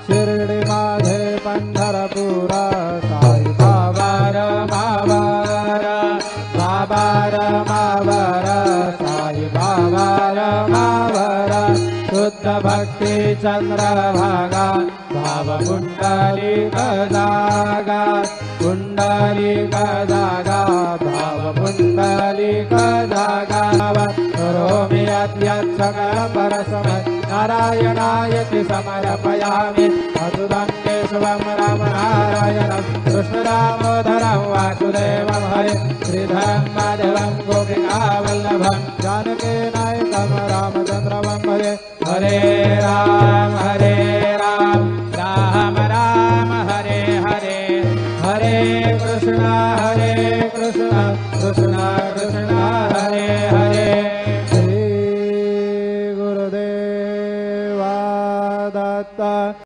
शिर्डी माझे पंढरपुरा साई बाबा रमावर बाबा रमावर साई बाबा रमावर शुद्ध भक्ती चंद्रभागा भाव पुंडलिक जागा पुंडलिक जागा भाव पुंडलिक जागा करोमि यद्यत् सकल परस्मै नारायणायति समर्पयामि अच्युतं केशवं राम नारायणं कृष्णदामोदरं वासुदेवं हरे श्रीधरं माधवं गोपिकावल्लभं जानकीनायकं रामचन्द्रं भजे हरे